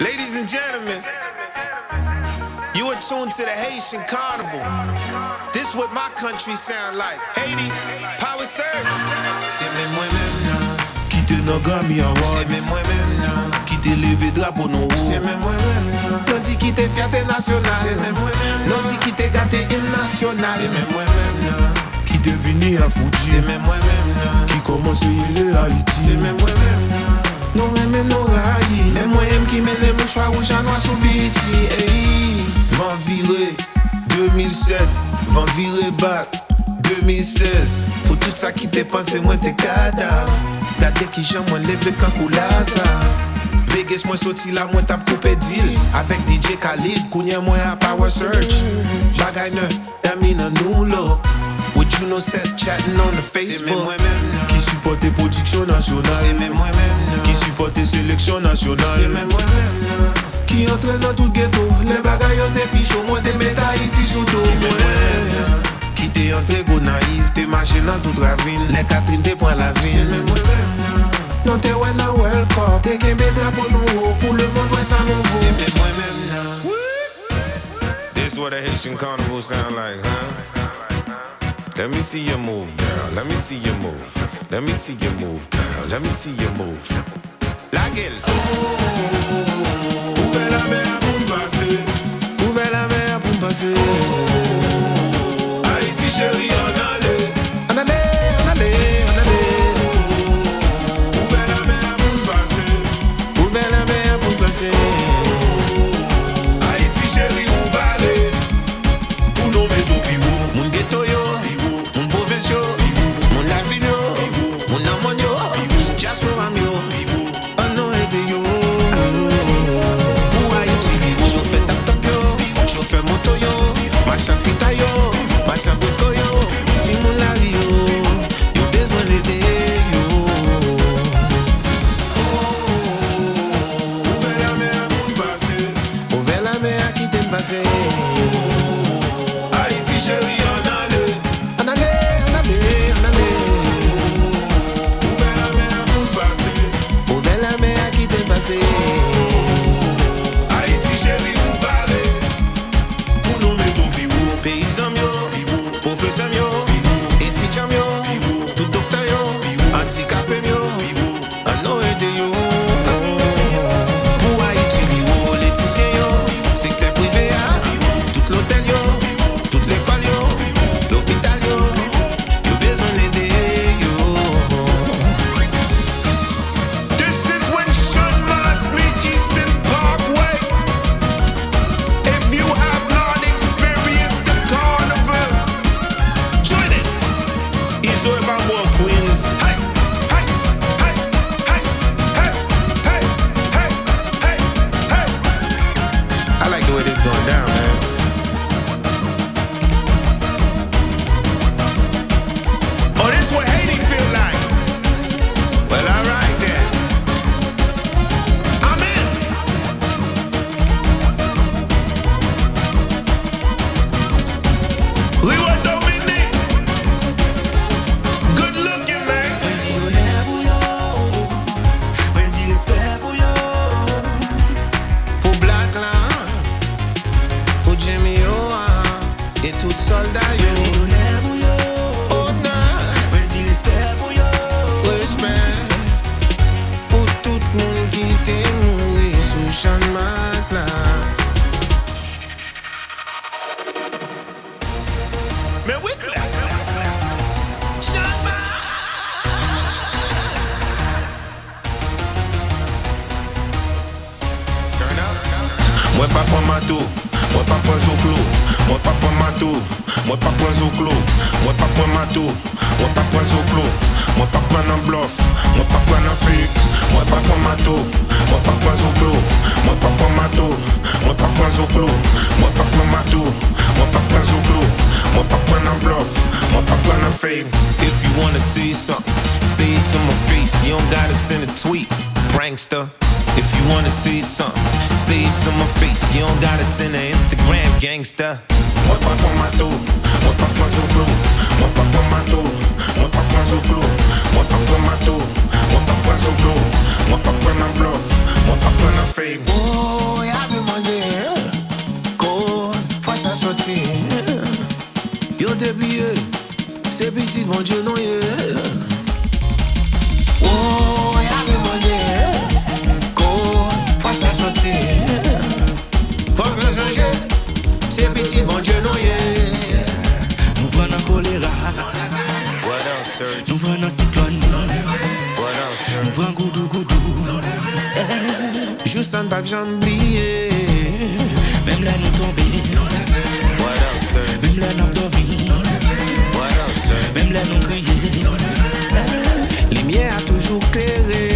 Ladies and gentlemen, you are tuned to the Haitian Carnival. This what my country sound like. Haiti, Power Surge. C'est même moi-même là. Qui te nan Grammy Awards. C'est même moi-même là. Qui te levé drapeau non haut. C'est même moi-même là. Non dit qui t'es fierté nationale. C'est même moi-même là. Non dit qui t'es gâté hymne national. C'est même moi-même là. Qui te vini à Fouti. C'est même moi-même là. Qui commence le Haïti. C'est même moi-même là. Non aime non rayi. Mais moi-même qui mène les mouchoirs rouges à noir sous biti. Hey. Van viré 2007. Van viré back 2016. Pour tout ça qui t'est pensé, moi t'es cadavre. Gade qui j'en moi levé quand koulaza. Vegas moi sorti là, moi t'ap coupé deal. Avec DJ Khalid, kounye moi à Power Search. Bagay neuf, dami nan nou lo. With you no set chatting on the Facebook. C'est même moi-même là. Qui supporte production nationale. C'est même moi-même là. Qui supporte sélection nationale. C'est même moi-même là. Qui entre dans tout ghetto. Les bagailles ont des pichons. Moi des méta Haïti sous dos. C'est même moi-même là. Qui t'es entré go naïf, t'es marché dans toute ravine. Les Catherine t'es prend la ville. C'est même moi-même là. Non t'es ouais na World Cup. T'es qu'un drapeau nouveau. Pour le monde ouais ça nouveau. C'est même moi-même là. This what a Haitian carnival sound like, huh? Let me see your move, girl. Let me see your move. Let me see your move, girl. Let me see your move. La gueule. Ouvrez la mer pour me passer. Ouvrez la mer pour me passer. Haïti chérie, on allait. On allait, on allait, on allait. Ouvrez la mer pour me passer. Ouvrez la mer pour me passer. Haïti chérie, on va aller. Pour nous mettre au pivot. Mon ghetto yo, mon province yo, mon la ville yo, mon amon yo, just know I'm yo. Oh no, hey yo. Pour Haïti, je fais tap tap yo, je fais moto yo, machin fita yo, machin bosco yo. Si mon la vie yo, yo besoin d'aider yo. Ouvrez la mer pour me passer. Ouvrez la mer qui t'aime passer. Haïti chérie, on allait. On allait, on allait, on allait. Ouvrez la mer pour me passer. Ouvrez la mer qui t'aime passer. Haïti chérie, on va aller. Pour nous mettre au pivot. Paysan yo, professeur yo, étudiant yo, tout docteur yo, handicapé yo, I know it yo. Pour Haïti yo, les lycéens yo, secteur privé tout l'hôtel yo, toute l'école yo, l'hôpital yo besoin d'aider yo. This is when Sean Mars meet Eastern Parkway. If you have not experienced the carnival, join it. It's all about more Queens. Hey, hey, hey, hey, hey, hey, hey, hey, hey. I like the way this going down, man. Oh, this what Haiti feel like. Well, alright then. I'm in. We were Dominique. Good looking, man. Pour Black là, pour Jimmy yo, et tout soldat yo. Oh non, respect pour tout le monde qui t'est mouru sous Sean Mars là. Man, we clap. Sean Mars. Turn up. Moi pas prendre ma tour, moi pas prendre au clos, moi pas prendre ma tour, moi pas prendre au clos, moi pas prendre ma tour, moi pas prendre au clos, moi pas prendre un bluff, moi pas prendre un fake, moi pas prendre ma tour, moi pas prendre au clos, moi pas prendre ma tour, moi pas prendre au clos, moi pas prendre ma tour, moi pas prendre au clos, moi pas prendre un bluff, moi pas prendre un fake. If you wanna see something, say it to my face. You don't gotta send a tweet, prankster. If you wanna see something, say it to my face. You don't gotta send an Instagram, gangster. Moi pas prendre ma tour, moi pas prendre au clos, moi pas prendre ma tour, moi pas prendre au clos, moi pas prendre ma tour, moi pas prendre au clos, moi pas prendre un bluff, moi pas prendre un fake. oublié, c'est petit bon Dieu non yé. Oh, y'a le monde, go, faut ça sortir. Faut que je change, c'est petit bon Dieu non yé. Nous prenons choléra, What else, sir? nous prenons cyclone, What else, sir? nous prenons goudou. Juste un bac j'oublié. Même là nous tomber, What else, sir? même là nous dormir, What else, sir? même là nous crier. Lumière a toujours clairé.